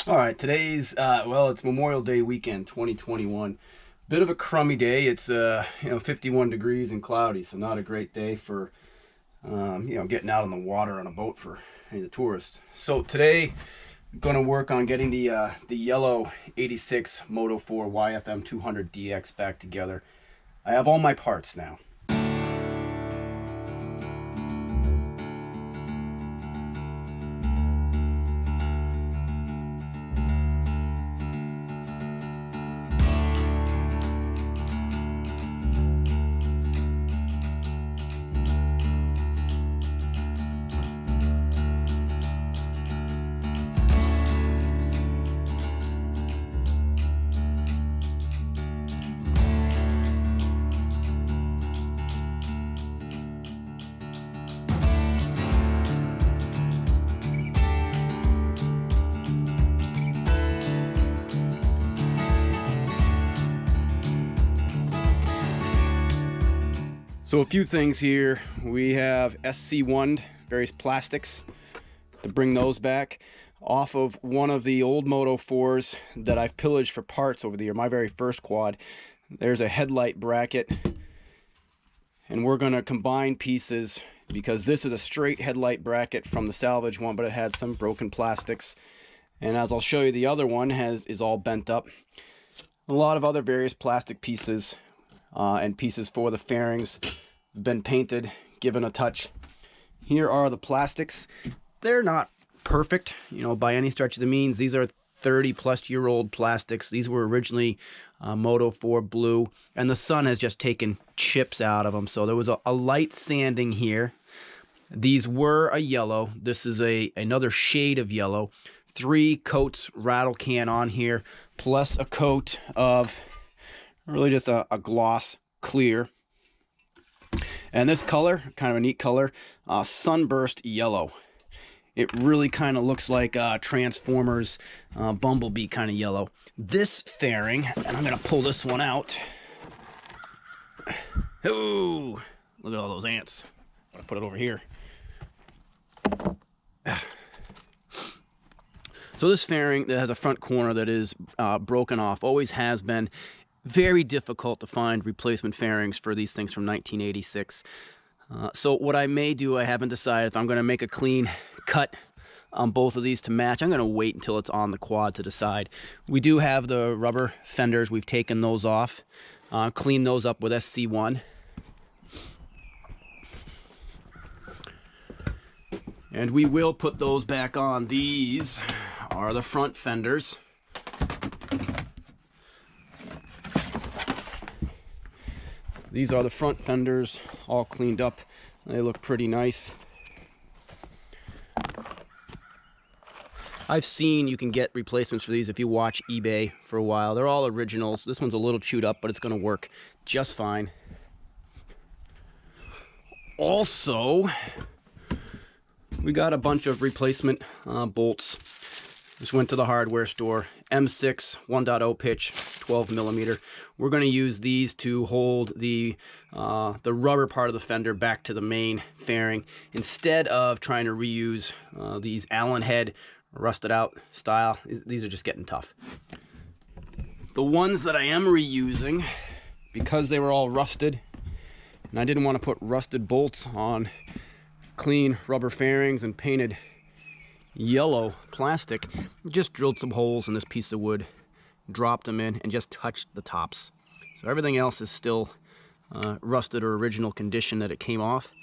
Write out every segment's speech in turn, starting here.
All right, today's well, it's Memorial Day weekend, 2021. Bit of a crummy day. It's 51 degrees and cloudy, so not a great day for getting out on the water on a boat for any of the tourists. So today, I'm going to work on getting the yellow '86 Moto4 YFM200DX back together. I have all my parts now. So a few things here. We have SC1'd various plastics to bring those back off of one of the old Moto4s that I've pillaged for parts over the year, my very first quad. There's a headlight bracket, and we're going to combine pieces because this is a straight headlight bracket from the Salvage one, but it had some broken plastics. And as I'll show you, the other one is all bent up. A lot of other various plastic pieces and pieces for the fairings have been painted, given a touch. Here are the plastics. They're not perfect, by any stretch of the means. These are 30-plus-year-old plastics. These were originally Moto4 blue, and the sun has just taken chips out of them. So there was a light sanding here. These were a yellow. This is another shade of yellow. 3 coats rattle can on here, plus a coat of really just a gloss clear. And this color, kind of a neat color, sunburst yellow. It really kind of looks like Transformers Bumblebee kind of yellow. This fairing, and I'm going to pull this one out. Ooh, look at all those ants. I'm going to put it over here. So this fairing that has a front corner that is broken off, always has been. Very difficult to find replacement fairings for these things from 1986. So what I may do, I haven't decided if I'm going to make a clean cut on both of these to match. I'm going to wait until it's on the quad to decide. We do have the rubber fenders. We've taken those off, cleaned those up with SC1. And we will put those back on. These are the front fenders. These are the front fenders, all cleaned up. They look pretty nice. I've seen you can get replacements for these if you watch eBay for a while. They're all originals. This one's a little chewed up, but it's going to work just fine. Also, we got a bunch of replacement bolts. Just went to the hardware store. M6 1.0 pitch, 12 millimeter. We're going to use these to hold the rubber part of the fender back to the main fairing instead of trying to reuse these Allen head rusted out style. These are just getting tough. The ones that I am reusing, because they were all rusted, and I didn't want to put rusted bolts on clean rubber fairings and painted yellow plastic, just drilled some holes in this piece of wood, dropped them in, and just touched the tops. So everything else is still rusted or original condition that it came off,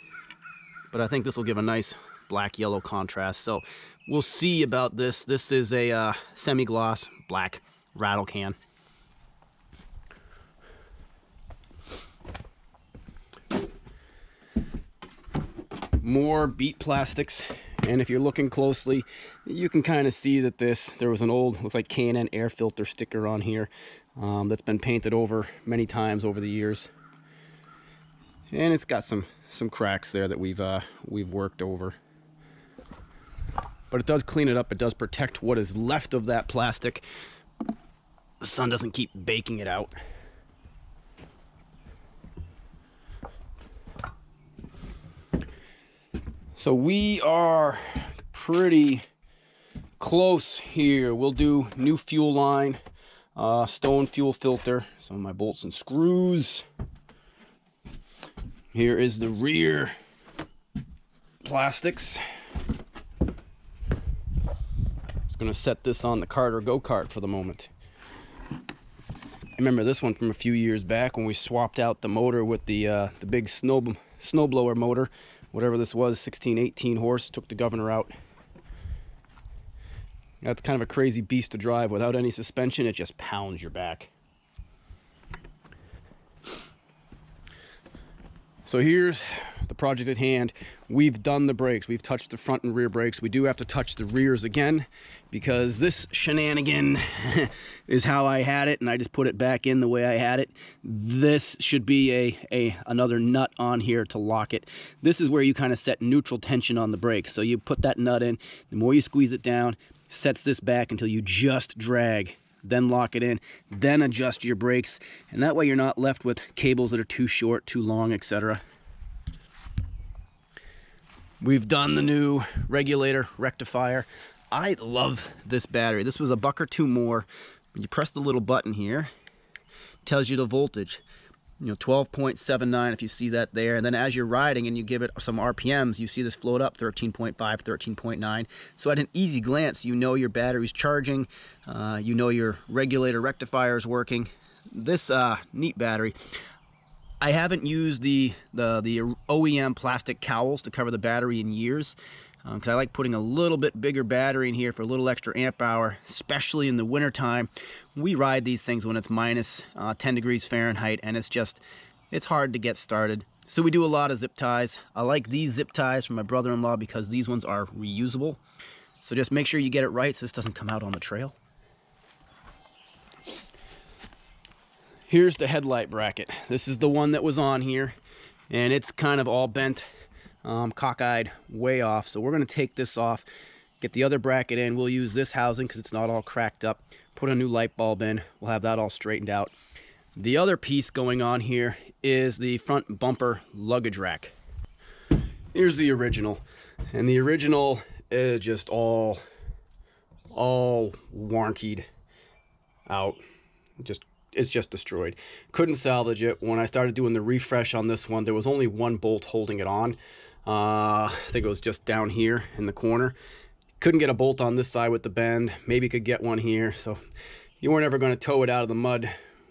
but I think this will give a nice black-yellow contrast. So we'll see about this. This is a semi-gloss black rattle can. More beat plastics. And if you're looking closely, you can kind of see that there was an old, looks like K&N air filter sticker on here that's been painted over many times over the years. And it's got some cracks there that we've worked over. But it does clean it up. It does protect what is left of that plastic. The sun doesn't keep baking it out. So we are pretty close here. We'll do new fuel line, stone fuel filter, some of my bolts and screws. Here is the rear plastics. Just gonna set this on the kart or go-kart for the moment. I remember this one from a few years back when we swapped out the motor with the big snowblower motor, whatever this was, 16, 18 horse, took the governor out. That's kind of a crazy beast to drive. Without any suspension, it just pounds your back. So here's the project at hand. We've done the brakes. We've touched the front and rear brakes. We do have to touch the rears again because this shenanigan is how I had it, and I just put it back in the way I had it. This should be another nut on here to lock it. This is where you kind of set neutral tension on the brakes. So you put that nut in. The more you squeeze it down, sets this back until you just drag. Then lock it in, then adjust your brakes, and that way you're not left with cables that are too short, too long, etc. We've done the new regulator rectifier. I love this battery. This was a buck or two more. You press the little button here, tells you the voltage. 12.79 if you see that there, and then as you're riding and you give it some RPMs, you see this float up 13.5, 13.9. So at an easy glance, you know your battery's charging, you know your regulator rectifier is working. This neat battery. I haven't used the OEM plastic cowls to cover the battery in years, because I like putting a little bit bigger battery in here for a little extra amp hour, especially in the winter time. We ride these things when it's minus 10 degrees Fahrenheit, and it's hard to get started. So we do a lot of zip ties. I like these zip ties from my brother-in-law because these ones are reusable. So just make sure you get it right so this doesn't come out on the trail. Here's the headlight bracket. This is the one that was on here, and it's kind of all bent, cockeyed way off. So we're going to take this off, get the other bracket in. We'll use this housing because it's not all cracked up. Put a new light bulb in. We'll have that all straightened out. The other piece going on here is the front bumper luggage rack. Here's the original, and the original is just all wonkied out. It's just destroyed. Couldn't salvage it. When I started doing the refresh on this one, there was only one bolt holding it on. I think it was just down here in the corner. Couldn't get a bolt on this side with the bend. Maybe could get one here. So you weren't ever going to tow it out of the mud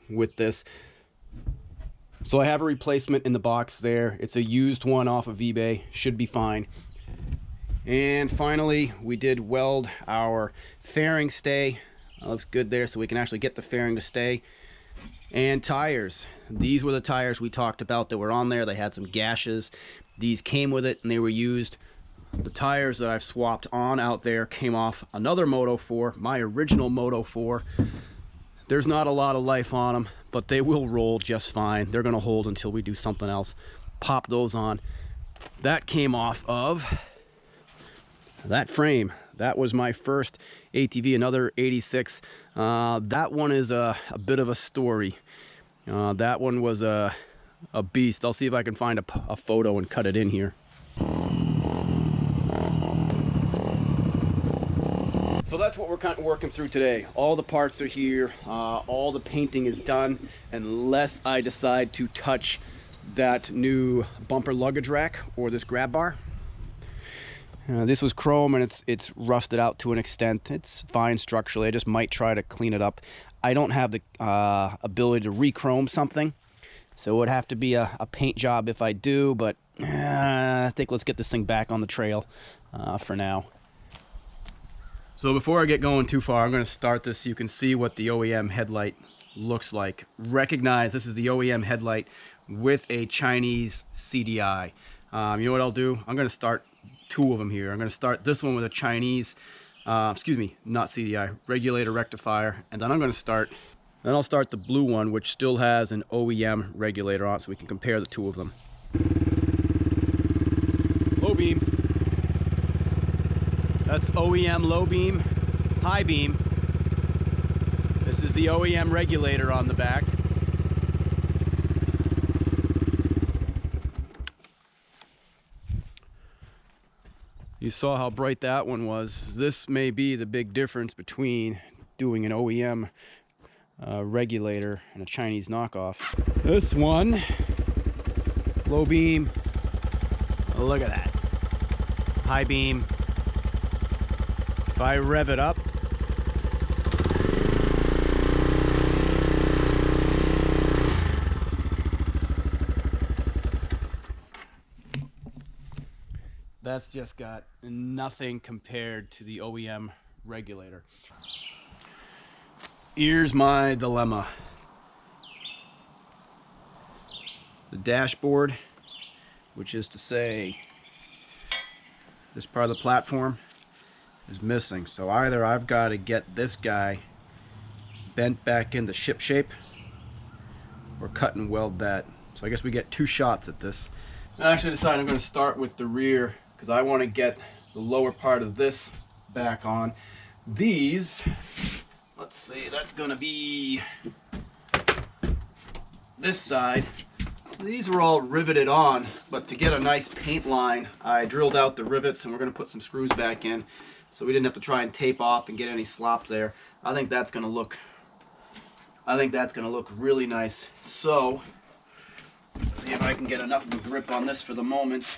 with this. So I have a replacement in the box there. It's a used one off of eBay. Should be fine. And finally, we did weld our fairing stay. That looks good there, so we can actually get the fairing to stay. And tires. These were the tires we talked about that were on there. They had some gashes. These came with it, and they were used. The tires that I've swapped on out there came off another Moto4, my original Moto4. There's not a lot of life on them, but they will roll just fine. They're going to hold until we do something else. Pop those on. That came off of that frame. That was my first ATV, another 86. That one is a bit of a story. That one was a beast. I'll see if I can find a photo and cut it in here. So that's what we're kind of working through today. All the parts are here. All the painting is done, unless I decide to touch that new bumper luggage rack or this grab bar. This was chrome, and it's rusted out to an extent. It's fine structurally. I just might try to clean it up. I don't have the ability to re-chrome something, so it would have to be a paint job if I do, but I think let's get this thing back on the trail for now. So before I get going too far, I'm going to start this so you can see what the OEM headlight looks like. Recognize this is the OEM headlight with a Chinese CDI. You know what I'll do? I'm going to start two of them here. I'm going to start this one with a Chinese, excuse me, not CDI, regulator rectifier, and then I'll start the blue one, which still has an OEM regulator on it, so we can compare the two of them. Low beam. That's OEM low beam, high beam. This is the OEM regulator on the back. You saw how bright that one was. This may be the big difference between doing an OEM regulator and a Chinese knockoff. This one, low beam, look at that. High beam. If I rev it up, that's just got nothing compared to the OEM regulator. Here's my dilemma. The dashboard, which is to say this part of the platform, is missing. So either I've got to get this guy bent back into ship shape or cut and weld that. So I guess we get two shots at this. I actually decided I'm going to start with the rear because I want to get the lower part of this back on. These, let's see, that's going to be this side. These were all riveted on, but to get a nice paint line, I drilled out the rivets and we're going to put some screws back in so we didn't have to try and tape off and get any slop there. I think that's going to look really nice. So, see if I can get enough of a grip on this for the moment.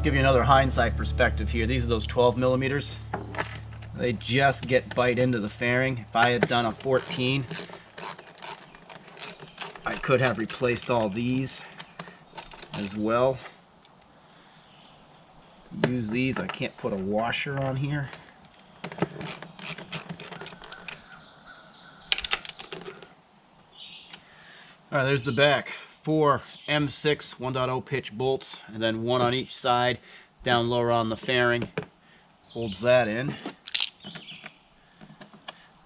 Give you another hindsight perspective here. These are those 12 millimeters. They just get bite into the fairing. If I had done a 14, I could have replaced all these as well. Use these. I can't put a washer on here. All right, there's the back. 4 M6 1.0 pitch bolts, and then one on each side, down lower on the fairing. Holds that in.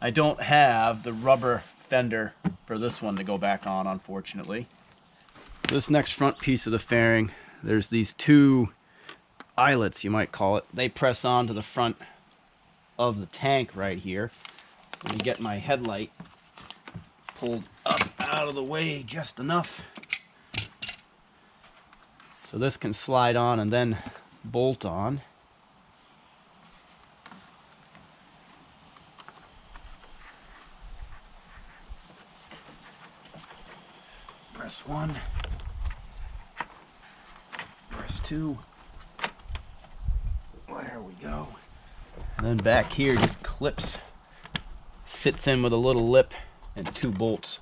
I don't have the rubber fender for this one to go back on, unfortunately. This next front piece of the fairing, there's these two eyelets, you might call it. They press on to the front of the tank right here. Let me get my headlight pulled up out of the way just enough. So this can slide on and then bolt on. Press 1. Press 2. There we go. And then back here just clips. Sits in with a little lip and 2 bolts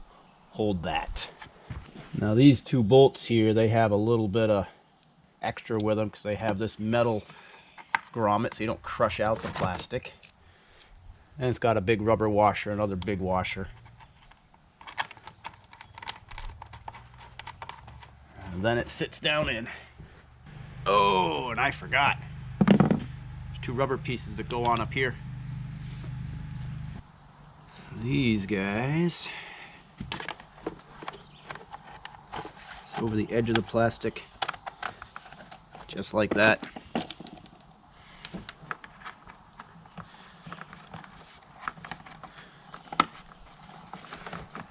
hold that. Now these 2 bolts here, they have a little bit of extra with them because they have this metal grommet so you don't crush out the plastic. And it's got a big rubber washer, another big washer. And then it sits down in. Oh, and I forgot. There's 2 rubber pieces that go on up here. These guys. It's over the edge of the plastic. Just like that.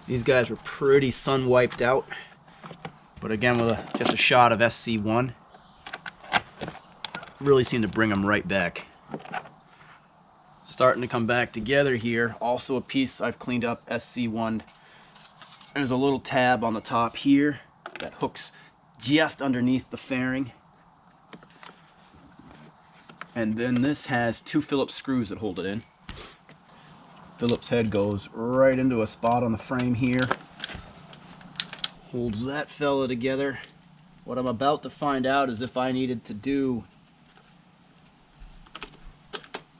These guys were pretty sun wiped out, but again with just a shot of SC1, really seemed to bring them right back. Starting to come back together here. Also a piece I've cleaned up, SC1. There's a little tab on the top here that hooks just underneath the fairing. And then this has 2 Phillips screws that hold it in. Phillips head goes right into a spot on the frame here. Holds that fella together. What I'm about to find out is if I needed to do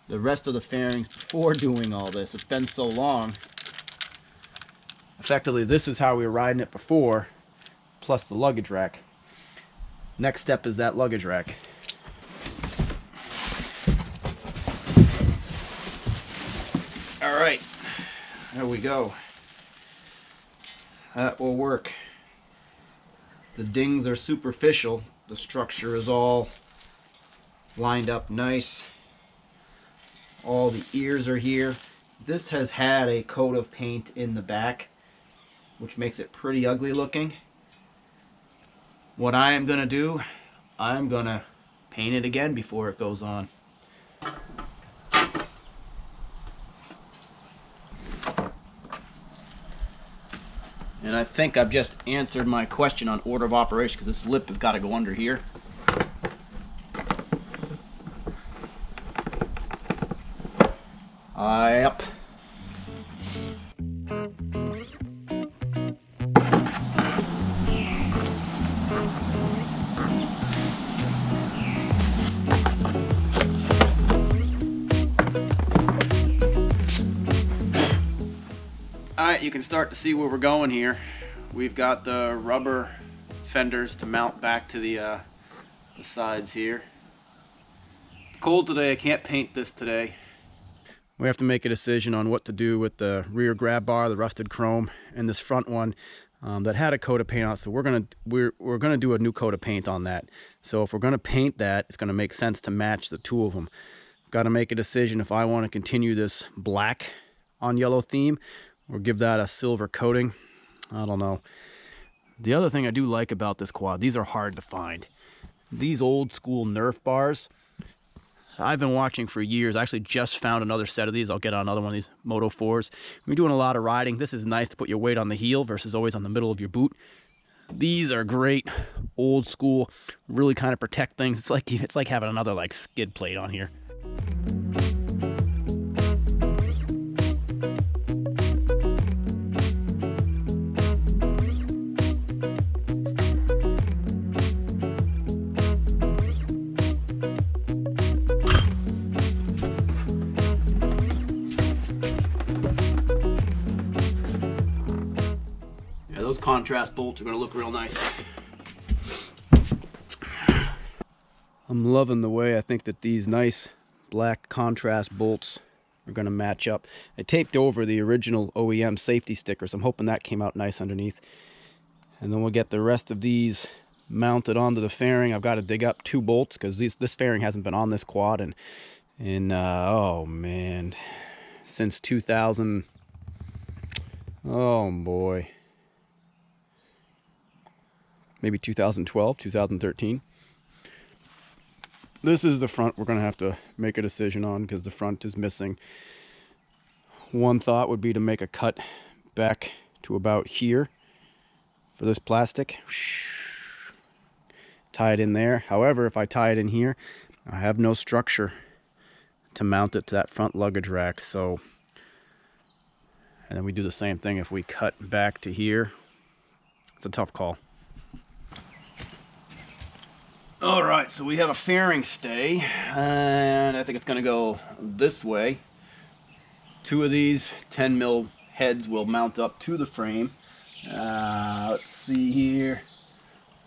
the rest of the fairings before doing all this. It's been so long. Effectively, this is how we were riding it before, plus the luggage rack. Next step is that luggage rack. Alright, there we go. That will work. The dings are superficial. The structure is all lined up nice. All the ears are here. This has had a coat of paint in the back, which makes it pretty ugly looking. What I am going to do, I'm going to paint it again before it goes on. And I think I've just answered my question on order of operation, because this lip has got to go under here. Yep. Alright, you can start to see where we're going here. We've got the rubber fenders to mount back to the sides here. It's cold today, I can't paint this today. We have to make a decision on what to do with the rear grab bar, the rusted chrome, and this front one that had a coat of paint on it. So we're gonna do a new coat of paint on that. So if we're gonna paint that, it's gonna make sense to match the two of them. Got to make a decision if I want to continue this black on yellow theme or give that a silver coating. I don't know. The other thing I do like about this quad, these are hard to find. These old school Nerf bars, I've been watching for years. I actually just found another set of these. I'll get on another one of these Moto4s. When you're doing a lot of riding, this is nice to put your weight on the heel versus always on the middle of your boot. These are great, old school, really kind of protect things. It's like having another like skid plate on here. Those contrast bolts are going to look real nice. I'm loving the way I think that these nice black contrast bolts are going to match up. I taped over the original OEM safety stickers. I'm hoping that came out nice underneath. And then we'll get the rest of these mounted onto the fairing. I've got to dig up 2 bolts because this fairing hasn't been on this quad in oh man, since 2000. Oh boy. Maybe 2012, 2013. This is the front we're going to have to make a decision on because the front is missing. One thought would be to make a cut back to about here for this plastic. Tie it in there. However, if I tie it in here, I have no structure to mount it to that front luggage rack. So, and then we do the same thing if we cut back to here. It's a tough call. All right, so we have a fairing stay, and I think it's going to go this way. 2 of these 10 mil heads will mount up to the frame. Let's see here,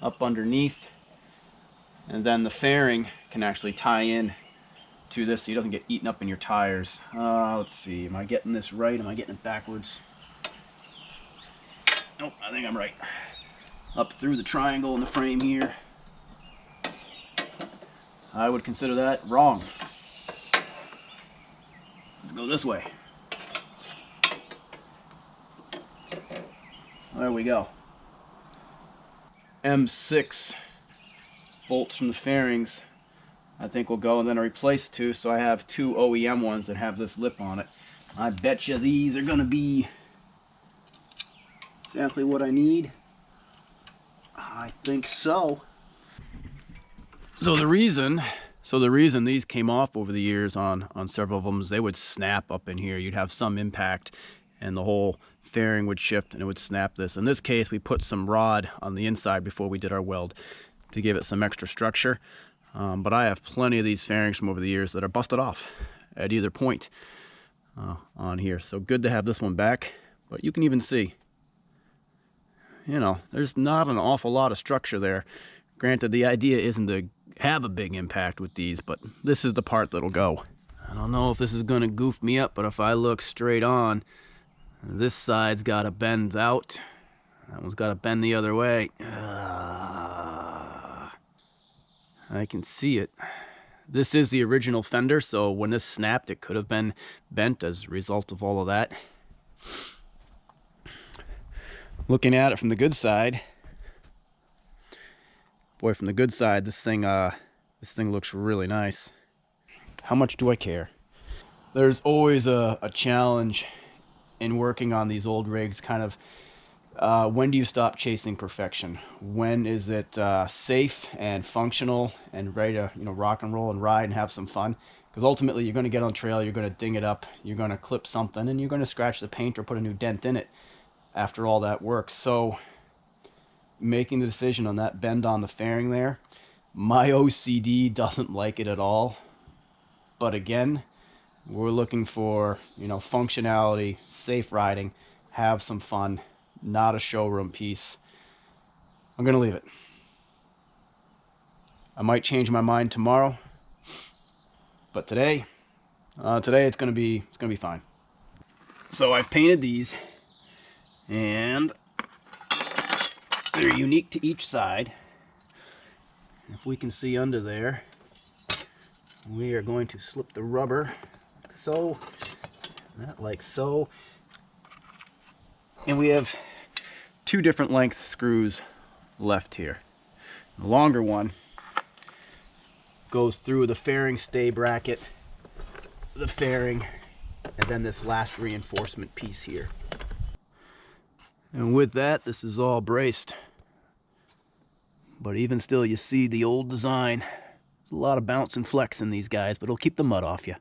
up underneath, and then the fairing can actually tie in to this so he doesn't get eaten up in your tires. Let's see, am I getting this right? Am I getting it backwards? Nope, I think I'm right. Up through the triangle in the frame here. I would consider that wrong. Let's go this way. There we go. M6 bolts from the fairings I think will go, and then I replaced 2, so I have 2 OEM ones that have this lip on it. I bet you these are going to be exactly what I need. I think so. So the reason these came off over the years on several of them is they would snap up in here. You'd have some impact and the whole fairing would shift and it would snap this. In this case, we put some rod on the inside before we did our weld to give it some extra structure. But I have plenty of these fairings from over the years that are busted off at either point on here. So good to have this one back. But you can even see, you know, there's not an awful lot of structure there. Granted, the idea isn't to have a big impact with these, but this is the part that'll go. I don't know if this is going to goof me up, but if I look straight on, this side's got to bend out. That one's got to bend the other way. I can see it. This is the original fender, so when this snapped, it could have been bent as a result of all of that. Looking at it from the good side, boy, from the good side, this thing looks really nice. How much do I care? There's always a challenge in working on these old rigs, kind of when do you stop chasing perfection? When is it safe and functional and ready to rock and roll and ride and have some fun? Because ultimately you're going to get on trail, you're going to ding it up, you're going to clip something, and you're going to scratch the paint or put a new dent in it after all that work. So making the decision on that bend on the fairing there, my OCD doesn't like it at all. But again, we're looking for functionality, safe riding, have some fun, not a showroom piece. I'm gonna leave it. I might change my mind tomorrow, but today it's gonna be fine. So I've painted these, and they're unique to each side. If we can see under there, we are going to slip the rubber like so, that like so, and we have 2 different length screws left here. The longer one goes through the fairing stay bracket, the fairing, and then this last reinforcement piece here. And with that, this is all braced. But even still, you see the old design. There's a lot of bounce and flex in these guys, but it'll keep the mud off you.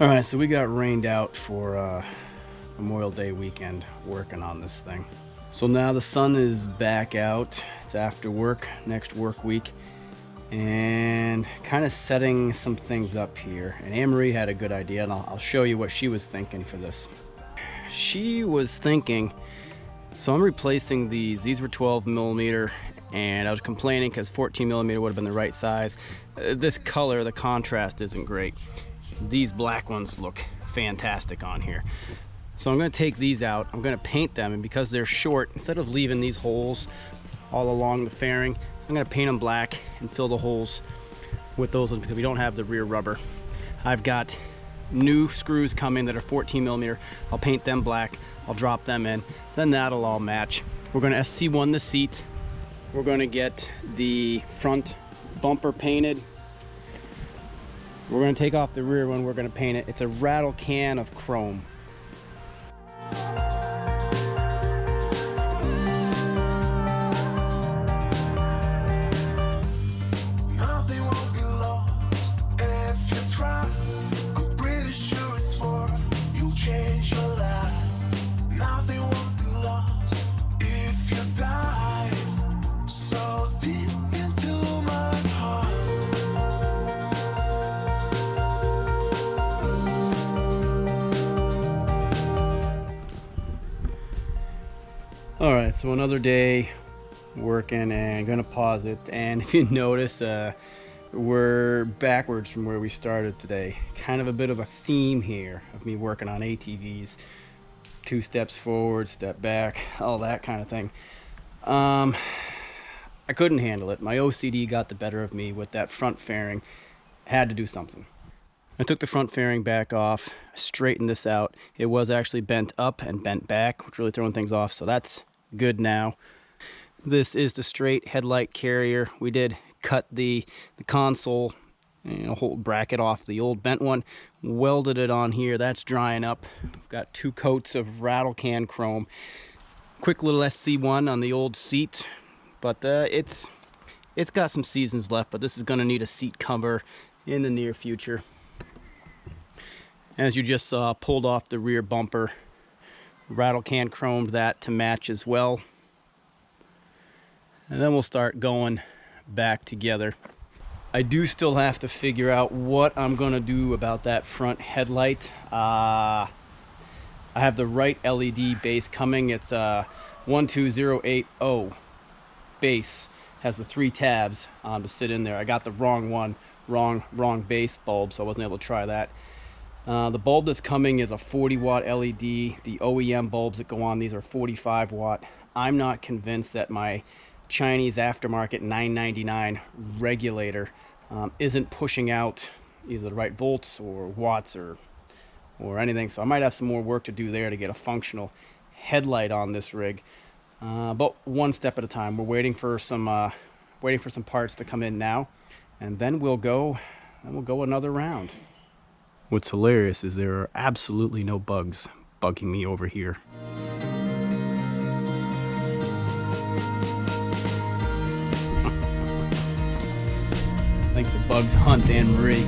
Alright, so we got rained out for Memorial Day weekend working on this thing. So now the sun is back out. It's after work, next work week, and kind of setting some things up here. And Anne-Marie had a good idea, and I'll show you what she was thinking for this. She was thinking, so I'm replacing these were 12 millimeter, and I was complaining because 14 millimeter would have been the right size. This color, the contrast isn't great. These black ones look fantastic on here. So I'm going to take these out, I'm going to paint them, and because they're short, instead of leaving these holes all along the fairing, I'm going to paint them black and fill the holes with those ones because we don't have the rear rubber. I've got new screws coming that are 14 millimeter. I'll paint them black, I'll drop them in, then that'll all match. We're going to SC1 the seat. We're going to get the front bumper painted. We're going to take off the rear one, we're going to paint it. It's a rattle can of chrome. All right, so another day working, and gonna pause it. And if you notice, we're backwards from where we started today. Kind of a bit of a theme here of me working on ATVs. 2 steps forward, step back, all that kind of thing. I couldn't handle it. My OCD got the better of me with that front fairing. Had to do something. I took the front fairing back off, straightened this out. It was actually bent up and bent back, which really throwing things off, so that's good now. This is the straight headlight carrier. We did cut the console, whole bracket off the old bent one, welded it on here. That's drying up. We've got 2 coats of rattle can chrome. Quick little SC1 on the old seat, but it's got some seasons left, but this is going to need a seat cover in the near future. As you just saw, pulled off the rear bumper, rattle can chromed that to match as well. And then we'll start going back together. I do still have to figure out what I'm gonna do about that front headlight. I have the right LED base coming. It's 12080 base. Has the 3 tabs to sit in there. I got the wrong one, wrong base bulb, so I wasn't able to try that. The bulb that's coming is a 40 watt LED. The OEM bulbs that go on these are 45 watt. I'm not convinced that my Chinese aftermarket 999 regulator isn't pushing out either the right volts or watts or anything. So I might have some more work to do there to get a functional headlight on this rig. But one step at a time. We're waiting for some parts to come in now, and then we'll go another round. What's hilarious is there are absolutely no bugs bugging me over here. I think the bugs hunt Anne Marie.